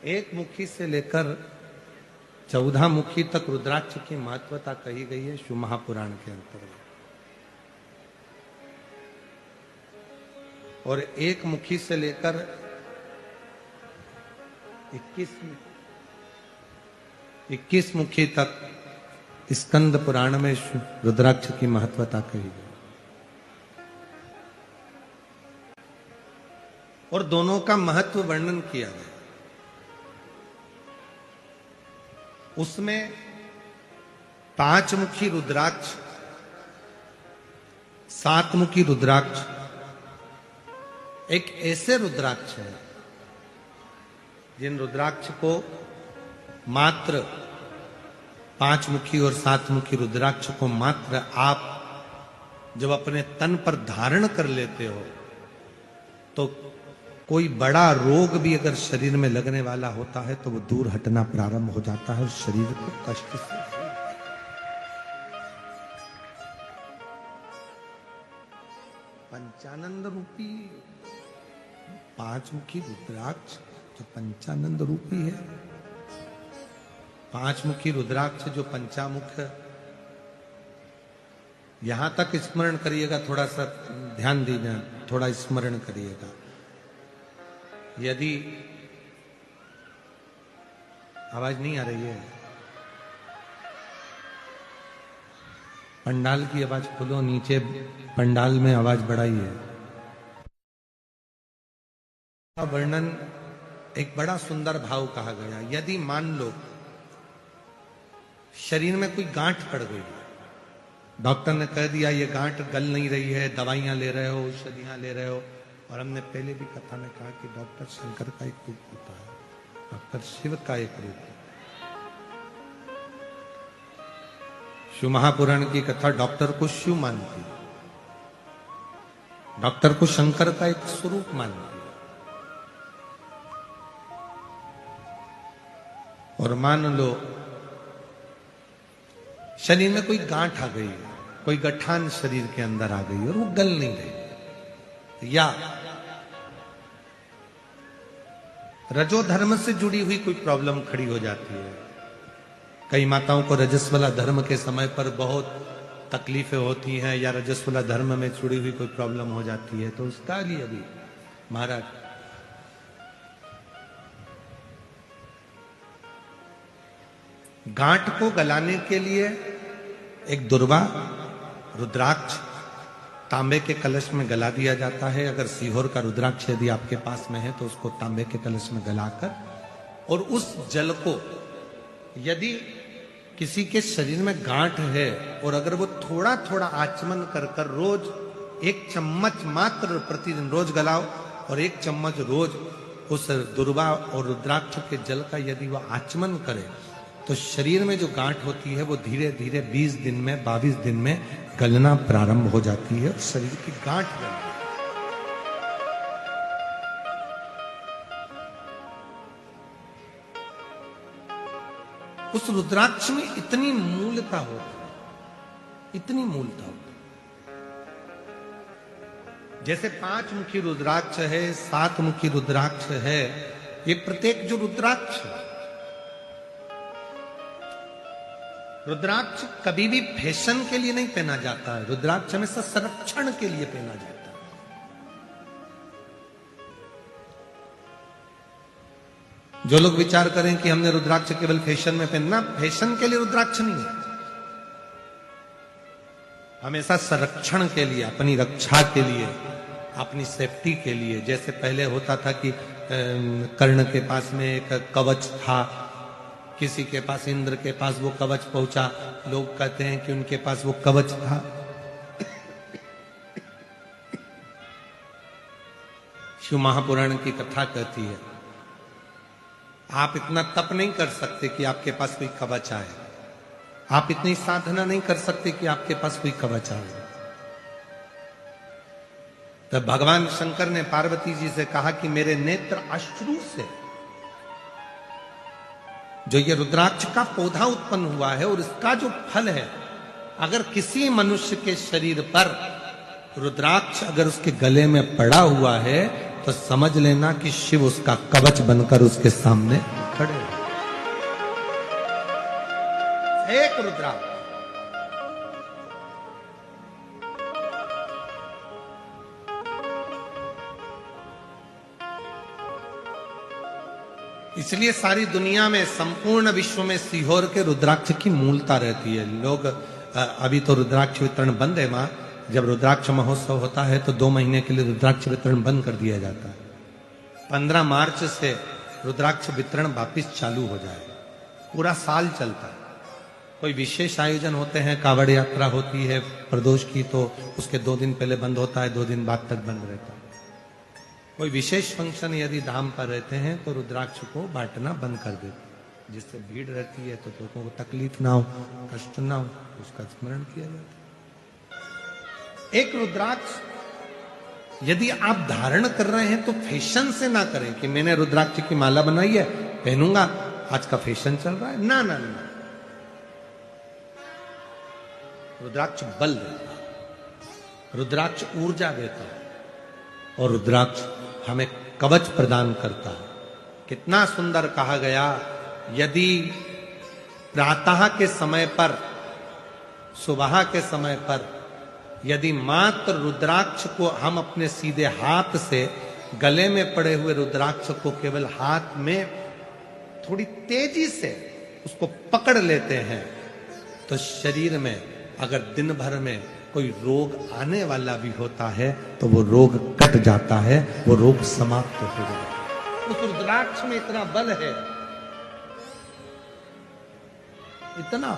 एक मुखी से लेकर 14 मुखी तक रुद्राक्ष की महत्वता कही गई है शिव महापुराण के अंतर्गत। और एक मुखी से लेकर 21 मुखी तक स्कंद पुराण में रुद्राक्ष की महत्वता कही गई। और दोनों का महत्व वर्णन किया गया। उसमें 5 मुखी रुद्राक्ष, 7 मुखी रुद्राक्ष एक ऐसे रुद्राक्ष है जिन रुद्राक्ष को मात्र 5 मुखी और 7 मुखी रुद्राक्ष को मात्र आप जब अपने तन पर धारण कर लेते हो तो कोई बड़ा रोग भी अगर शरीर में लगने वाला होता है तो वो दूर हटना प्रारंभ हो जाता है और शरीर को कष्ट से। पंचानंद रूपी 5 मुखी रुद्राक्ष जो पंचानंद रूपी है, 5 मुखी रुद्राक्ष जो पंचामुख है। यहां तक स्मरण करिएगा, थोड़ा सा ध्यान दीजिए, थोड़ा स्मरण करिएगा। यदि आवाज नहीं आ रही है, पंडाल की आवाज खोलो, नीचे पंडाल में आवाज बढ़ाइए। वर्णन एक बड़ा सुंदर भाव कहा गया। यदि मान लो शरीर में कोई गांठ पड़ गई, डॉक्टर ने कह दिया ये गांठ गल नहीं रही है, दवाइयां ले रहे हो, औषधियां ले रहे हो, और हमने पहले भी कथा में कहा कि डॉक्टर शंकर का एक रूप होता है, डॉक्टर शिव का एक रूप है। शिव महापुराण की कथा डॉक्टर को शिव मानती है, डॉक्टर को शंकर का एक स्वरूप मानती है। और मान लो शरीर में कोई गांठ आ गई, कोई गठान शरीर के अंदर आ गई और वो गल नहीं रही, या रजो धर्म से जुड़ी हुई कोई प्रॉब्लम खड़ी हो जाती है। कई माताओं को रजस्वला धर्म के समय पर बहुत तकलीफें होती हैं, या रजस्वला धर्म में जुड़ी हुई कोई प्रॉब्लम हो जाती है, तो उसका लिए अभी महाराज गांठ को गलाने के लिए एक दुर्वा रुद्राक्ष तांबे के कलश में गला दिया जाता है। अगर सीहोर का रुद्राक्ष यदि आपके पास में है तो उसको तांबे के कलश में गलाकर, और उस जल को यदि किसी के शरीर में गांठ है और अगर वो थोड़ा थोड़ा आचमन कर कर रोज 1 चम्मच मात्र प्रतिदिन रोज गलाओ, और 1 चम्मच रोज उस दुर्वा और रुद्राक्ष के जल का यदि वो आचमन करे तो शरीर में जो गांठ होती है वो धीरे धीरे 20 दिन में 22 दिन में गलना प्रारंभ हो जाती है, शरीर की गांठ गलती। उस रुद्राक्ष में इतनी मूलता होती है, इतनी मूलता होती है। जैसे 5 मुखी रुद्राक्ष है, 7 मुखी रुद्राक्ष है, ये प्रत्येक जो रुद्राक्ष है, रुद्राक्ष कभी भी फैशन के लिए नहीं पहना जाता है, रुद्राक्ष हमेशा संरक्षण के लिए पहना जाता है। जो लोग विचार करें कि हमने रुद्राक्ष केवल फैशन में पहनना, फैशन के लिए रुद्राक्ष नहीं है, हमेशा संरक्षण के लिए, अपनी रक्षा के लिए, अपनी सेफ्टी के लिए। जैसे पहले होता था कि कर्ण के पास में एक कवच था, किसी के पास इंद्र के पास वो कवच पहुंचा, लोग कहते हैं कि उनके पास वो कवच था। शिव महापुराण की कथा कहती है आप इतना तप नहीं कर सकते कि आपके पास कोई कवच आए, आप इतनी साधना नहीं कर सकते कि आपके पास कोई कवच आए। तब भगवान शंकर ने पार्वती जी से कहा कि मेरे नेत्र अश्रु से जो ये रुद्राक्ष का पौधा उत्पन्न हुआ है और इसका जो फल है, अगर किसी मनुष्य के शरीर पर रुद्राक्ष अगर उसके गले में पड़ा हुआ है तो समझ लेना कि शिव उसका कवच बनकर उसके सामने खड़े हैं। एक रुद्राक्ष इसलिए सारी दुनिया में, संपूर्ण विश्व में सीहोर के रुद्राक्ष की मूलता रहती है। लोग अभी तो रुद्राक्ष वितरण बंद है मां, जब रुद्राक्ष महोत्सव होता है तो 2 महीने के लिए रुद्राक्ष वितरण बंद कर दिया जाता है। 15 मार्च से रुद्राक्ष वितरण वापिस चालू हो जाएगा, पूरा साल चलता है। कोई विशेष आयोजन होते हैं, कावड़ यात्रा होती है प्रदोष की, तो उसके 2 दिन पहले बंद होता है, 2 दिन बाद तक बंद रहता है। कोई विशेष फंक्शन यदि धाम पर रहते हैं तो रुद्राक्ष को बांटना बंद कर देते, जिससे भीड़ रहती है तो लोगों को तकलीफ ना हो, कष्ट ना हो, उसका स्मरण किया जाता है। एक रुद्राक्ष यदि आप धारण कर रहे हैं तो फैशन से ना करें कि मैंने रुद्राक्ष की माला बनाई है पहनूंगा, आज का फैशन चल रहा है। ना ना ना, रुद्राक्ष बल देता है, रुद्राक्ष ऊर्जा देता है, और रुद्राक्ष हमें कवच प्रदान करता है। कितना सुंदर कहा गया, यदि प्रातः के समय पर, सुबह के समय पर यदि मात्र रुद्राक्ष को हम अपने सीधे हाथ से, गले में पड़े हुए रुद्राक्ष को केवल हाथ में थोड़ी तेजी से उसको पकड़ लेते हैं, तो शरीर में अगर दिन भर में कोई रोग आने वाला भी होता है तो वो रोग कट जाता है, वो रोग समाप्त हो जाता है। उस रुद्राक्ष में इतना बल है, इतना